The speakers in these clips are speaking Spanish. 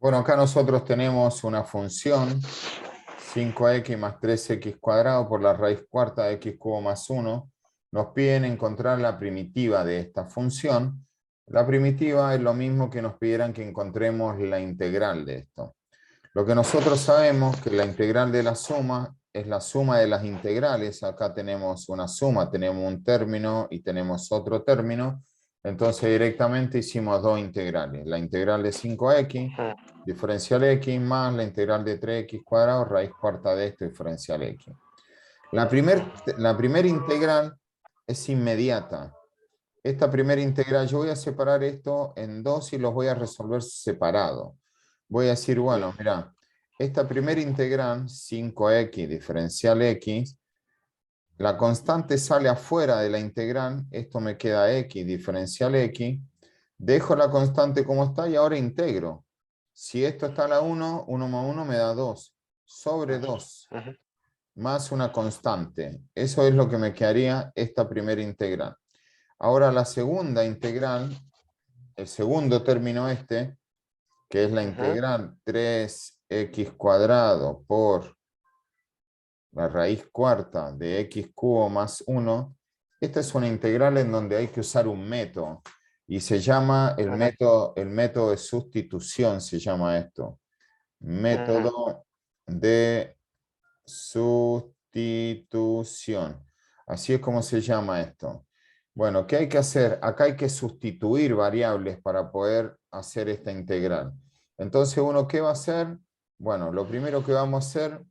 Bueno, acá nosotros tenemos una función 5x más 3x cuadrado por la raíz cuarta de x cubo más 1. Nos piden encontrar la primitiva de esta función. La primitiva es lo mismo que nos pidieran que encontremos la integral de esto. Lo que nosotros sabemos que la integral de la suma es la suma de las integrales. Acá tenemos una suma, tenemos un término y tenemos otro término. Entonces directamente hicimos dos integrales. La integral de 5x, Ujú. diferencial x, más la integral de 3x cuadrado, raíz cuarta de esto, diferencial x. La primera integral es inmediata. Esta primera integral, yo voy a separar esto en dos y los voy a resolver separado. Voy a decir, bueno, mira, esta primera integral, 5x diferencial x, la constante sale afuera de la integral, esto me queda x diferencial x, dejo la constante como está y ahora integro. Si esto está a la 1, 1 más 1 me da 2, sobre 2, Ujú. más una constante. Eso es lo que me quedaría esta primera integral. Ahora la segunda integral, el segundo término este, que es la Ujú. integral 3x cuadrado por la raíz cuarta de x cubo más 1, esta es una integral en donde hay que usar un método y se llama Ujú. el método de sustitución, se llama esto. Ujú. Método de sustitución. Así es como se llama esto. Bueno, ¿qué hay que hacer? Acá hay que sustituir variables para poder hacer esta integral. Entonces, ¿uno qué va a hacer? Bueno, lo primero que vamos a hacer,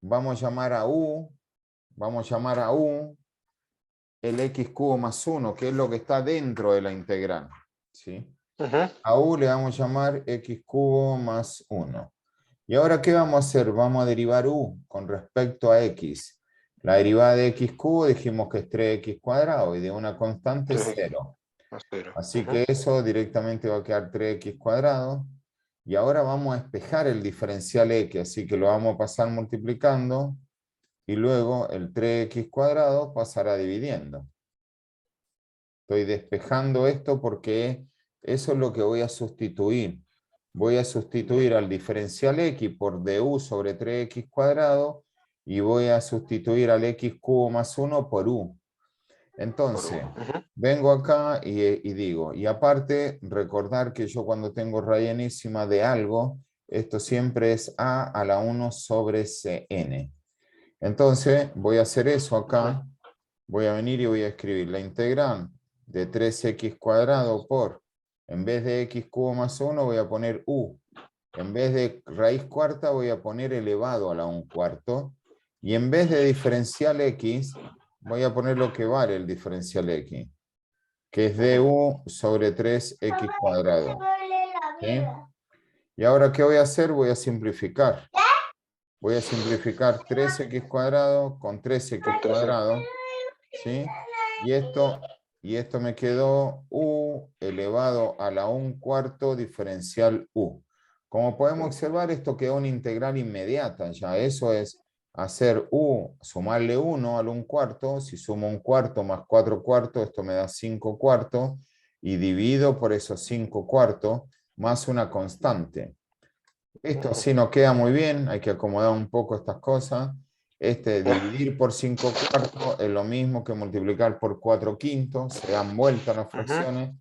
vamos a llamar a u el x cubo más 1, que es lo que está dentro de la integral. ¿Sí? Ujú. A u le vamos a llamar x cubo más 1. ¿Y ahora qué vamos a hacer? Vamos a derivar u con respecto a x. La derivada de x cubo dijimos que es 3x cuadrado y de una constante es Sí, 0. a cero. Así Ujú. que eso directamente va a quedar 3x cuadrado. Y ahora vamos a despejar el diferencial x, así que lo vamos a pasar multiplicando y luego el 3x cuadrado pasará dividiendo. Estoy despejando esto porque eso es lo que voy a sustituir. Voy a sustituir al diferencial x por du sobre 3x cuadrado y voy a sustituir al x cubo más 1 por u. Por Entonces, uno. Ujú. vengo acá y digo, y aparte, recordar que yo cuando tengo raíz enísima de algo, esto siempre es a la 1 sobre cn. Entonces, voy a hacer eso Ujú. acá. Voy a venir y voy a escribir la integral de 3x cuadrado por, en vez de x cubo más 1, voy a poner u. En vez de raíz cuarta, voy a poner elevado a la 1 cuarto. Y en vez de diferencial x, voy a poner lo que vale el diferencial x, que es Ujú. du sobre 3x cuadrado. ¿Sí? Y ahora, ¿qué voy a hacer? Voy a simplificar. Voy a simplificar 3x cuadrado con 3x Entonces, cuadrado. ¿Sí? Y esto me quedó u elevado a la 1 cuarto diferencial u. Como podemos observar, esto quedó una integral inmediata. Ya eso es hacer u, sumarle 1 al 1 cuarto. Si sumo 1 cuarto más 4 cuartos, esto me da 5 cuartos. Y divido por esos 5 cuartos más una constante. Esto ujú. así no queda muy bien, hay que acomodar un poco estas cosas. Ah, Dividir por 5 cuartos es lo mismo que multiplicar por 4 quintos, se dan vueltas las ujú. fracciones.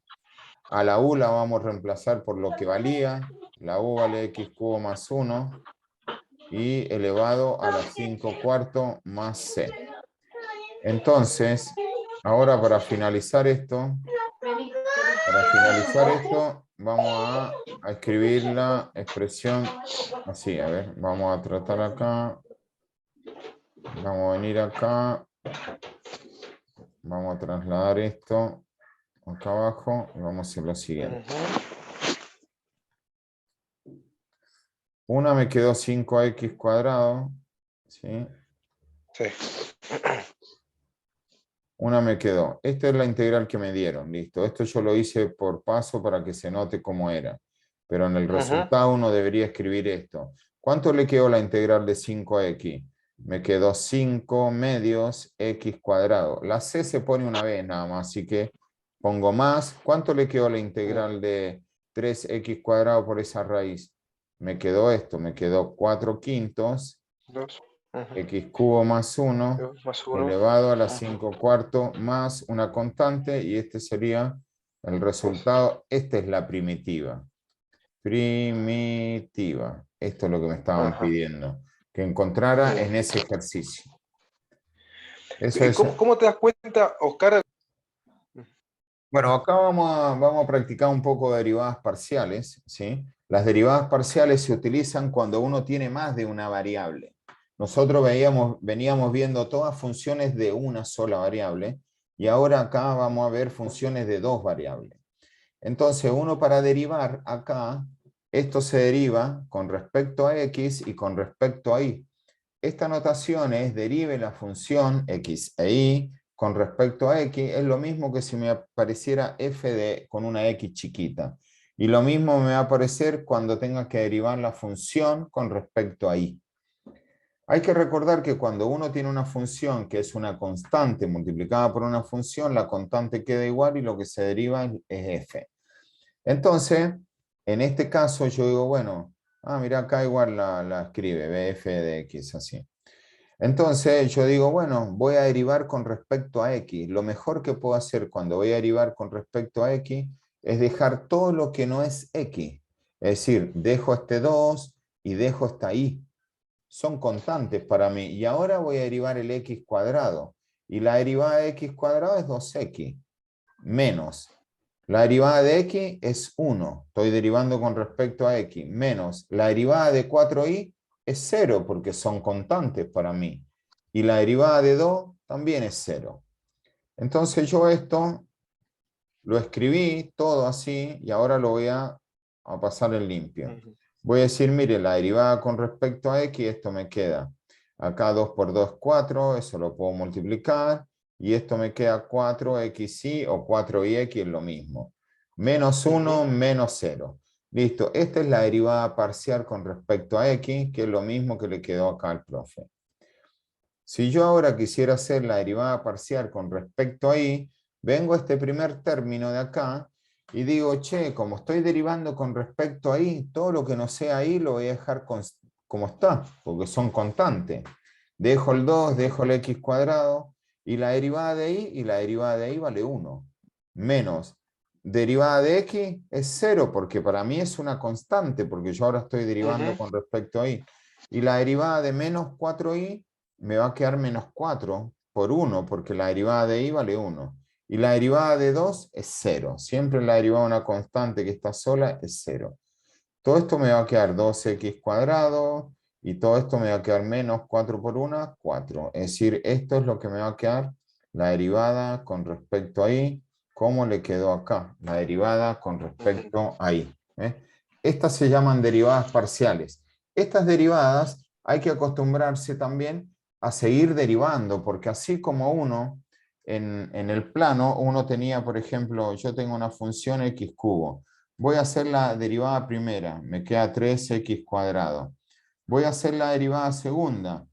A la u la vamos a reemplazar por lo que valía, la u vale x cubo más 1 y elevado a la 5 cuartos más c. Entonces, ahora para finalizar esto, vamos a escribir la expresión así. A ver, vamos a tratar acá. Vamos a venir acá. Vamos a trasladar esto acá abajo y vamos a hacer lo siguiente. Ujú. Una me quedó 5x cuadrado. ¿Sí? Sí. Una me quedó. Esta es la integral que me dieron. Listo. Esto yo lo hice por paso para que se note cómo era. Pero en el Ujú. resultado uno debería escribir esto. ¿Cuánto le quedó la integral de 5x? Me quedó 5 medios x cuadrado. La c se pone una vez nada más, así que pongo más. ¿Cuánto le quedó la integral de 3x cuadrado por esa raíz? me quedó esto, me quedó 4 quintos, 2. x cubo más 1, Más 1. elevado a la 5 cuartos, más una constante, y este sería el resultado. Esta es la primitiva. Primitiva. Esto es lo que me estaban pidiendo, que encontrara en ese ejercicio. Eso es. ¿Cómo te das cuenta, Oscar? Bueno, acá vamos a practicar un poco de derivadas parciales, ¿sí? Las derivadas parciales se utilizan cuando uno tiene más de una variable. Nosotros veníamos viendo todas funciones de una sola variable, y ahora acá vamos a ver funciones de dos variables. Entonces, uno para derivar acá, esto se deriva con respecto a x y con respecto a y. Esta notación es derive la función x e y con respecto a x, es lo mismo que si me apareciera f con una x chiquita. Y lo mismo me va a aparecer cuando tenga que derivar la función con respecto a y. Hay que recordar que cuando uno tiene una función que es una constante multiplicada por una función, la constante queda igual y lo que se deriva es f. Entonces, en este caso yo digo, bueno, mira, acá igual la escribe, bf de x, así. Entonces yo digo, bueno, voy a derivar con respecto a x. Lo mejor que puedo hacer cuando voy a derivar con respecto a x es dejar todo lo que no es x. Es decir, dejo este 2 y dejo esta y. Son constantes para mí. Y ahora voy a derivar el x cuadrado. Y la derivada de x cuadrado es 2x menos. La derivada de x es 1. Estoy derivando con respecto a x. Menos. La derivada de 4y es 0 porque son constantes para mí. Y la derivada de 2 también es 0. Entonces yo esto lo escribí todo así y ahora lo voy a pasar en limpio. Voy a decir, mire, la derivada con respecto a x, esto me queda. Acá 2 por 2 es 4, eso lo puedo multiplicar. Y esto me queda 4xy o 4y es lo mismo. Menos 1, menos 0. Listo, esta es la derivada parcial con respecto a x, que es lo mismo que le quedó acá al profe. Si yo ahora quisiera hacer la derivada parcial con respecto a y, vengo a este primer término de acá y digo, che, como estoy derivando con respecto a y, todo lo que no sea y lo voy a dejar como está, porque son constantes. Dejo el 2, dejo el x cuadrado, y la derivada de y la derivada de y vale 1. Menos derivada de x es 0, porque para mí es una constante, porque yo ahora estoy derivando con respecto a y. Y la derivada de menos 4y me va a quedar menos 4 por 1, porque la derivada de y vale 1. Y la derivada de 2 es 0. Siempre la derivada de una constante que está sola es 0. Todo esto me va a quedar 2x cuadrado, y todo esto me va a quedar menos 4 por 1, 4. Es decir, esto es lo que me va a quedar la derivada con respecto a y, como le quedó acá, la derivada con respecto a y. Estas se llaman derivadas parciales. Estas derivadas hay que acostumbrarse también a seguir derivando, porque así como uno en el plano, uno tenía, por ejemplo, yo tengo una función x cubo. Voy a hacer la derivada primera, me queda 3x cuadrado. Voy a hacer la derivada segunda,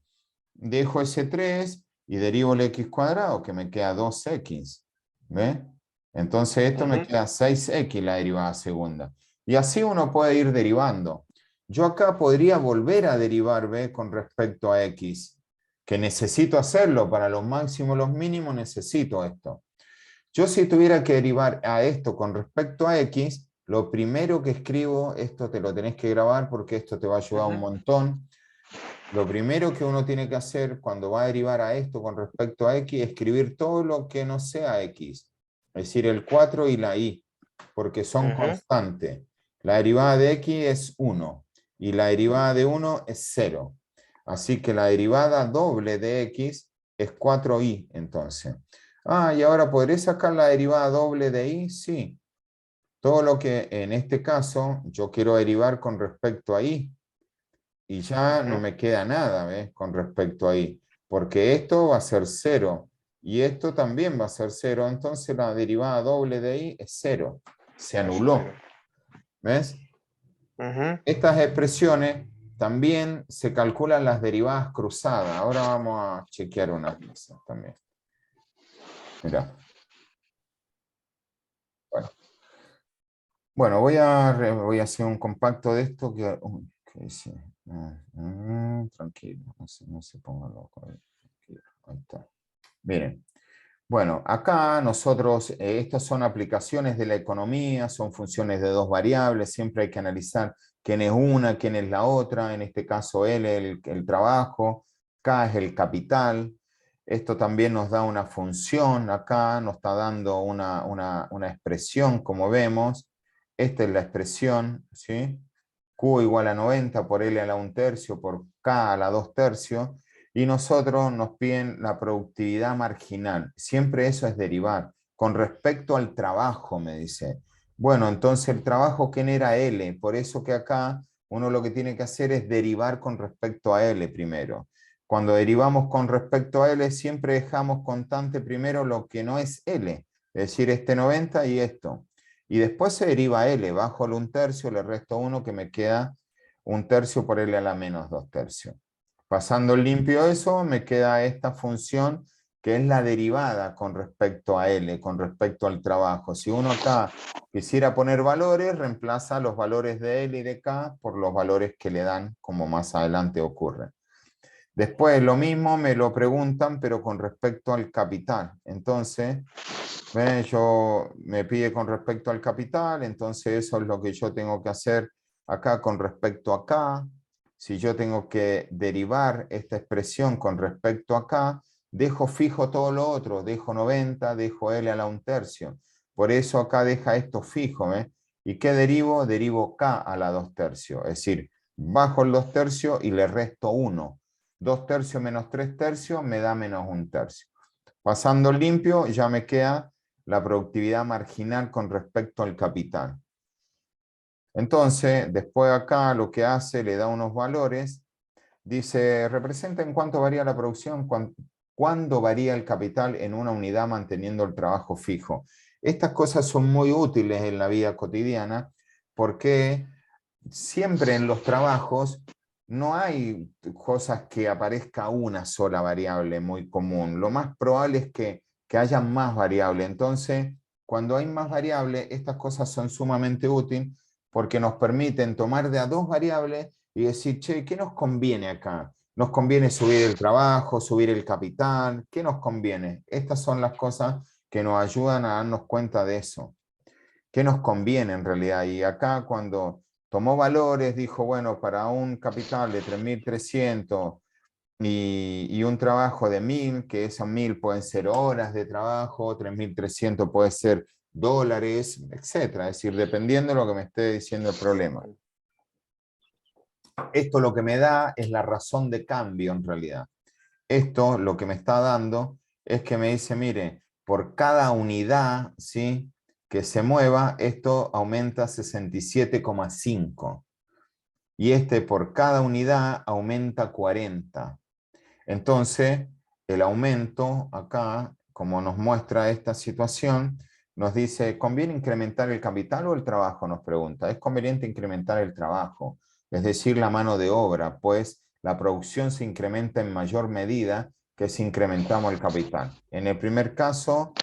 dejo ese 3 y derivo el x cuadrado, que me queda 2x. ¿Ve? Entonces esto me queda 6x la derivada segunda. Y así uno puede ir derivando. Yo acá podría volver a derivar, ¿ve? Con respecto a x, que necesito hacerlo para los máximos y los mínimos, necesito esto. Yo si tuviera que derivar a esto con respecto a x, lo primero que escribo, esto te lo tenés que grabar porque esto te va a ayudar un montón. Lo primero que uno tiene que hacer cuando va a derivar a esto con respecto a x es escribir todo lo que no sea x. Es decir, el 4 y la y, porque son constantes. La derivada de x es 1 y la derivada de 1 es 0. Así que la derivada doble de x es 4y entonces. Y ahora, ¿podré sacar la derivada doble de y? Sí. Todo lo que en este caso yo quiero derivar con respecto a y. Y ya no me queda nada, ¿ves? Con respecto a y. Porque esto va a ser 0. Y esto también va a ser 0. Entonces la derivada doble de y es 0. Se anuló. ¿Ves? Estas expresiones también se calculan las derivadas cruzadas. Ahora vamos a chequear una cosa también. Mirá. Bueno. Bueno, voy a hacer un compacto de esto que dice, tranquilo, no se ponga loco. Tranquilo, ahí está. Miren, bueno, acá nosotros, estas son aplicaciones de la economía, son funciones de dos variables, siempre hay que analizar quién es una, quién es la otra, en este caso L, el trabajo, K es el capital. Esto también nos da una función, acá nos está dando una expresión, como vemos. Esta es la expresión, ¿sí? Q igual a 90 por L a la 1/3 por K a la 2/3. Y nosotros nos piden la productividad marginal. Siempre eso es derivar. Con respecto al trabajo, me dice. Bueno, entonces el trabajo genera L. Por eso que acá uno lo que tiene que hacer es derivar con respecto a L primero. Cuando derivamos con respecto a L, siempre dejamos constante primero lo que no es L. Es decir, este 90 y esto. Y después se deriva L. Bajo el 1/3, le resto 1 que me queda 1/3 por L a la menos 2/3. Pasando limpio eso, me queda esta función que es la derivada con respecto a L, con respecto al trabajo. Si uno acá quisiera poner valores, reemplaza los valores de L y de K por los valores que le dan, como más adelante ocurre. Después lo mismo me lo preguntan, pero con respecto al capital. Entonces, yo me pide con respecto al capital, entonces eso es lo que yo tengo que hacer acá con respecto a acá. Si yo tengo que derivar esta expresión con respecto a acá, dejo fijo todo lo otro, dejo 90, dejo L a la 1/3. Por eso acá deja esto fijo. ¿Y qué derivo? Derivo K a la 2/3. Es decir, bajo el 2/3 y le resto 1. 2/3 menos 3/3 me da menos 1/3. Pasando limpio, ya me queda la productividad marginal con respecto al capital. Entonces, después acá lo que hace, le da unos valores, dice, representa en cuánto varía la producción, cuándo varía el capital en una unidad manteniendo el trabajo fijo. Estas cosas son muy útiles en la vida cotidiana porque siempre en los trabajos no hay cosas que aparezca una sola variable muy común. Lo más probable es que haya más variables. Entonces, cuando hay más variables, estas cosas son sumamente útiles porque nos permiten tomar de a dos variables y decir, che, ¿qué nos conviene acá? ¿Nos conviene subir el trabajo, subir el capital? ¿Qué nos conviene? Estas son las cosas que nos ayudan a darnos cuenta de eso. ¿Qué nos conviene en realidad? Y acá cuando tomó valores, dijo, bueno, para un capital de 3.300 y un trabajo de 1.000, que esos 1.000 pueden ser horas de trabajo, 3.300 puede ser dólares, etcétera. Es decir, dependiendo de lo que me esté diciendo el problema. Esto lo que me da es la razón de cambio en realidad. Esto lo que me está dando es que me dice, mire, por cada unidad, ¿sí?, que se mueva, esto aumenta 67,5. Y este por cada unidad aumenta 40. Entonces, el aumento acá, como nos muestra esta situación, nos dice, ¿conviene incrementar el capital o el trabajo? Nos pregunta. Es conveniente incrementar el trabajo, es decir, la mano de obra, pues la producción se incrementa en mayor medida que si incrementamos el capital. En el primer caso,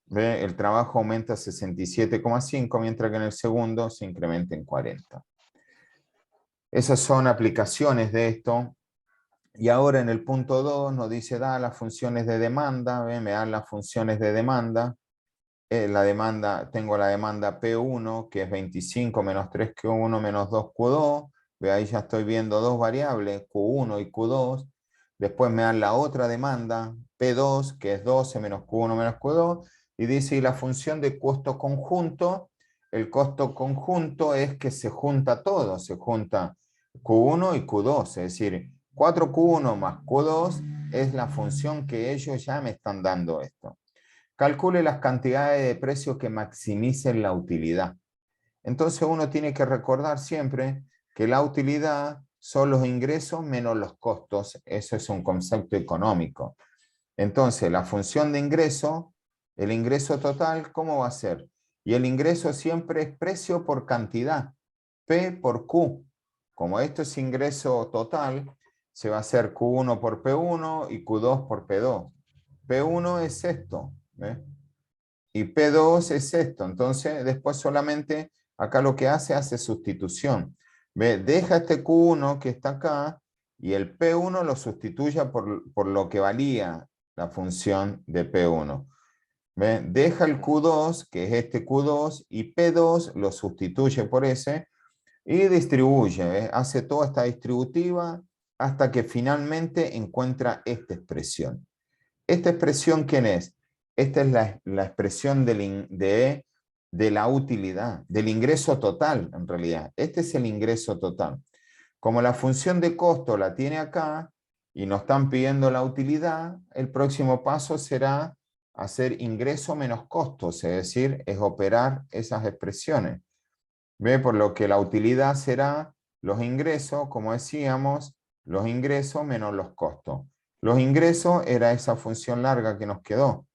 el trabajo aumenta 67,5, mientras que en el segundo se incrementa en 40. Esas son aplicaciones de esto. Y ahora en el punto 2 nos dice, da las funciones de demanda, me dan las funciones de demanda. La demanda, tengo la demanda P1, que es 25 menos 3Q1 menos 2Q2. Ahí ya estoy viendo dos variables, Q1 y Q2. Después me dan la otra demanda, P2, que es 12 menos Q1 menos Q2. Y dice, y la función de costo conjunto, el costo conjunto es que se junta todo, se junta Q1 y Q2, es decir, 4Q1 más Q2 es la función que ellos ya me están dando esto. Calcule las cantidades de precios que maximicen la utilidad. Entonces uno tiene que recordar siempre que la utilidad son los ingresos menos los costos. Eso es un concepto económico. Entonces la función de ingreso, el ingreso total, ¿cómo va a ser? Y el ingreso siempre es precio por cantidad, P por Q. Como esto es ingreso total, se va a hacer Q1 por P1 y Q2 por P2. P1 es esto, ¿ves? y P2 es esto. Entonces, después solamente acá lo que hace sustitución. ¿Ve? Deja este Q1 que está acá y el P1 lo sustituye por lo que valía la función de P1. ¿Ve? Deja el Q2, que es este Q2, y P2 lo sustituye por ese y distribuye. ¿Ve? Hace toda esta distributiva hasta que finalmente encuentra esta expresión. ¿Esta expresión quién es? Esta es la expresión de la utilidad, del ingreso total, en realidad. Este es el ingreso total. Como la función de costo la tiene acá y nos están pidiendo la utilidad, el próximo paso será hacer ingreso menos costos, es decir, es operar esas expresiones. ¿Ve? Por lo que la utilidad será los ingresos, como decíamos, los ingresos menos los costos. Los ingresos era esa función larga que nos quedó,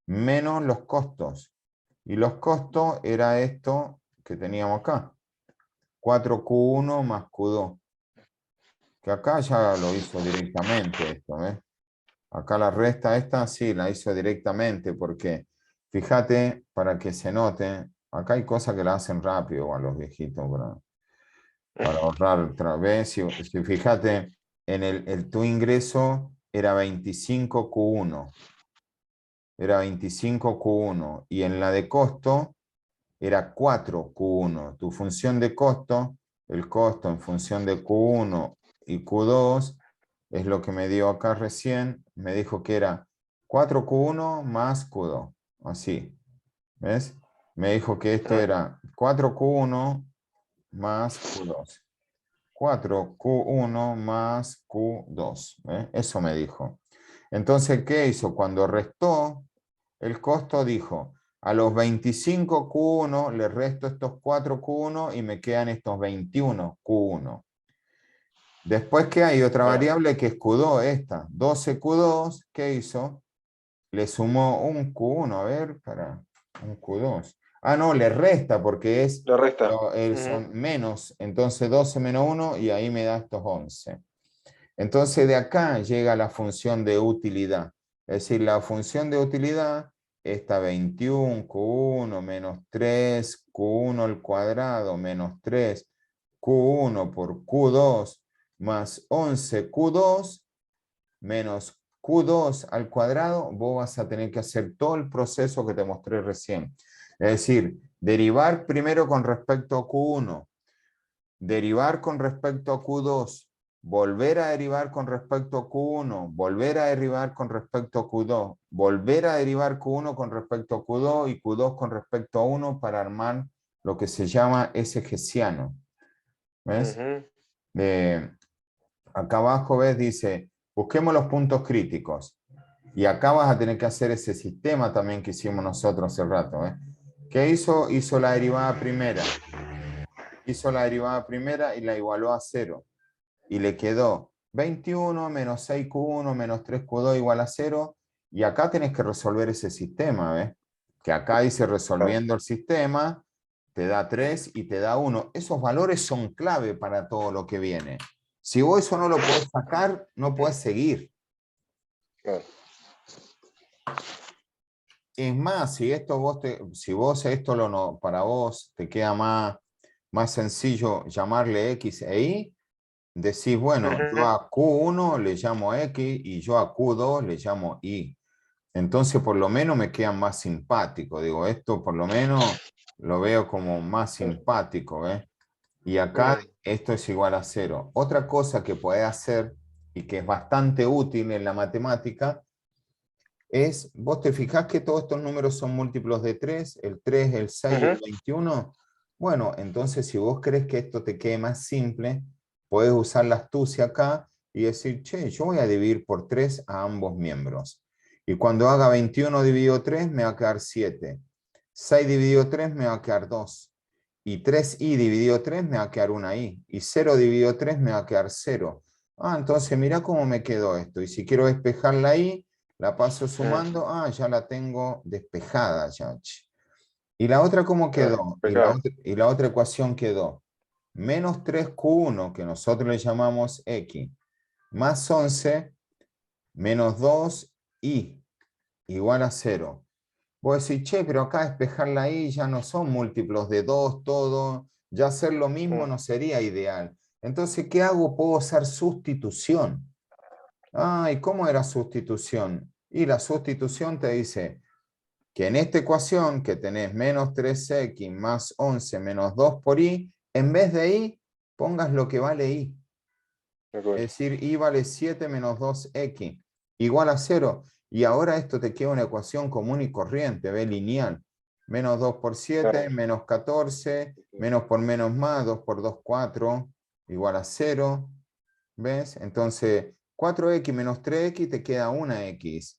menos los costos. Y los costos era esto que teníamos acá, 4Q1 más Q2. Que acá ya lo hizo directamente esto, ¿ves? Acá la resta esta sí la hizo directamente, porque fíjate, para que se note, acá hay cosas que la hacen rápido a los viejitos, para ahorrar otra vez. Si fíjate, tu ingreso era 25Q1, era 25Q1, y en la de costo era 4Q1. Tu función de costo, el costo en función de Q1 y Q2, es lo que me dio acá recién, me dijo que era 4Q1 más Q2, así, ¿ves? Me dijo que esto era 4Q1 más Q2. 4Q1 más Q2. Eso me dijo. Entonces, ¿qué hizo? Cuando restó el costo, dijo, a los 25Q1 le resto estos 4Q1 y me quedan estos 21Q1. Después que hay otra variable que es Q2, esta, 12Q2, ¿qué hizo? Le sumó un Q1, a ver, para un Q2. Ah, no, le resta porque es Le resta. son menos, entonces 12 menos 1 y ahí me da estos 11. Entonces de acá llega la función de utilidad. Es decir, la función de utilidad, esta 21 Q1 menos 3 Q1 al cuadrado menos 3 Q1 por Q2 más 11 Q2 menos Q2 al cuadrado, vos vas a tener que hacer todo el proceso que te mostré recién. Es decir, derivar primero con respecto a Q1, derivar con respecto a Q2, volver a derivar con respecto a Q1, volver a derivar con respecto a Q2, volver a derivar Q1 con respecto a Q2 y Q2 con respecto a 1 para armar lo que se llama ese hessiano. ¿Ves? Acá abajo, ¿ves? Dice, busquemos los puntos críticos. Y acá vas a tener que hacer ese sistema también que hicimos nosotros hace rato. ¿Qué hizo? Hizo la derivada primera. Hizo la derivada primera y la igualó a 0. Y le quedó 21 menos 6Q1 menos 3Q2 igual a 0. Y acá tenés que resolver ese sistema, ¿ves? Que acá dice resolviendo el sistema, te da 3 y te da 1. Esos valores son clave para todo lo que viene. Si vos eso no lo podés sacar, no podés seguir. Claro. Es más, si vos esto para vos te queda más sencillo llamarle X e Y, decís, bueno, yo a Q1 le llamo X y yo a Q2 le llamo Y. Entonces, por lo menos me quedan más simpático. Digo, esto por lo menos lo veo como más simpático, ¿ves? Y acá esto es igual a 0. Otra cosa que puede hacer y que es bastante útil en la matemática es, vos te fijás que todos estos números son múltiplos de 3, el 3, el 6 y el 21. Bueno, entonces si vos crees que esto te quede más simple, podés usar la astucia acá y decir, che, yo voy a dividir por 3 a ambos miembros. Y cuando haga 21 dividido 3 me va a quedar 7. 6 dividido 3 me va a quedar 2. Y 3i dividido 3 me va a quedar 1i. Y 0 dividido 3 me va a quedar 0. Ah, entonces mira cómo me quedó esto. Y si quiero despejar la i, la paso sumando. Ah, ya la tengo despejada ya. ¿Y la otra cómo quedó? Y la otra ecuación quedó menos 3Q1, que nosotros le llamamos X, más 11 menos 2i igual a 0. Vos decís, che, pero acá despejarla ahí ya no son múltiplos de 2, todo. Ya hacer lo mismo no sería ideal. Entonces, ¿qué hago? Puedo hacer sustitución. Ah, ¿y cómo era sustitución? Y la sustitución te dice que en esta ecuación que tenés menos 3x más 11 menos 2 por y, en vez de y, pongas lo que vale y. Es decir, y vale 7 menos 2x igual a 0. Y ahora esto te queda una ecuación común y corriente, ¿ve? Lineal. Menos 2 por 7, menos 14, menos por menos más, 2 por 2, 4, igual a 0. ¿Ves? Entonces, 4x menos 3x te queda 1x.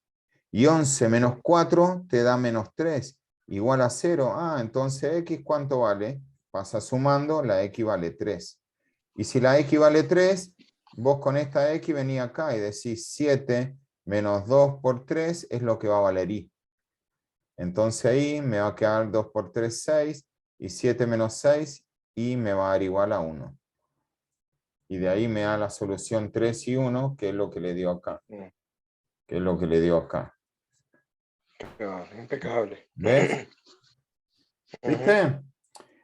Y 11 menos 4 te da menos 3, igual a 0. Ah, entonces x, ¿cuánto vale? Pasa sumando, la x vale 3. Y si la x vale 3, vos con esta x venís acá y decís 7 menos 2 por 3 es lo que va a valer y. Entonces ahí me va a quedar 2 por 3, 6, y 7 menos 6, y me va a dar igual a 1. Y de ahí me da la solución 3 y 1, que es lo que le dio acá. Que es lo que le dio acá. Impecable. ¿Ves? ¿Viste?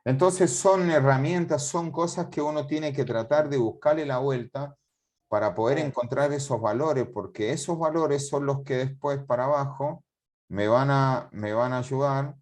Entonces son herramientas, son cosas que uno tiene que tratar de buscarle la vuelta para poder encontrar esos valores, porque esos valores son los que después para abajo me van a ayudar.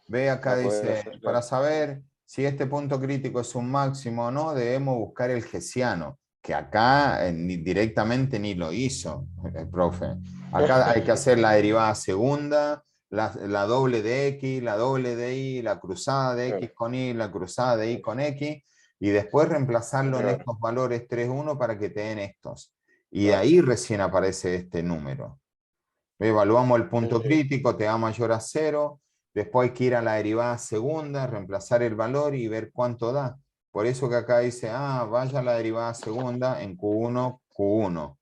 Ve acá, dice, para saber si este punto crítico es un máximo o no, debemos buscar el hessiano, que acá directamente ni lo hizo el profe. Acá hay que hacer la derivada segunda, la doble de x, la doble de y, la cruzada de x con y, la cruzada de y con x, y después reemplazarlo en estos valores 3, 1 para que te den estos. Y de ahí recién aparece este número. Evaluamos el punto crítico, te da mayor a 0, después hay que ir a la derivada segunda, reemplazar el valor y ver cuánto da. Por eso que acá dice, vaya a la derivada segunda en Q1, Q1.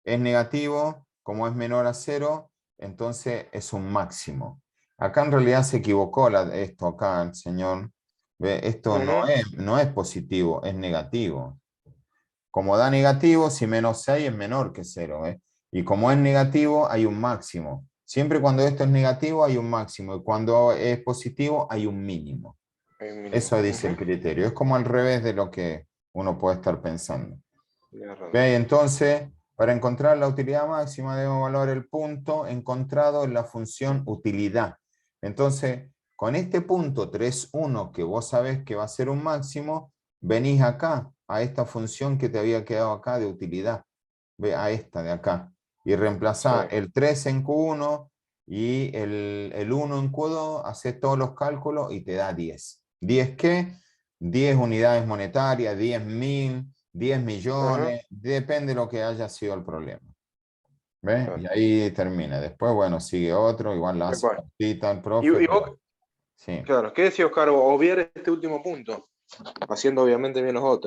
Es negativo, como es menor a 0, entonces es un máximo. Acá en realidad se equivocó esto acá, el señor. ¿Ve? Esto no es positivo, es negativo. Como da negativo, si menos 6 es menor que 0. Y como es negativo, hay un máximo. Siempre cuando esto es negativo, hay un máximo. Y cuando es positivo, hay un mínimo. Eso dice el criterio. Es como al revés de lo que uno puede estar pensando. ¿Ve? Entonces, para encontrar la utilidad máxima, debemos evaluar el punto encontrado en la función utilidad. Entonces, con este punto 3,1 que vos sabés que va a ser un máximo, venís acá, a esta función que te había quedado acá de utilidad. Ve, a esta de acá. Y reemplazás el 3 en Q1 y el 1 en Q2, haces todos los cálculos y te da 10. ¿10 qué? 10 unidades monetarias, 10.000, 10 millones, depende de lo que haya sido el problema. ¿Ves? Y ahí termina. Después, bueno, sigue otro, igual la hace cortita el profe. ¿Y vos, Sí. claro, qué decía Oscar? Obviar este último punto, haciendo obviamente bien los otros.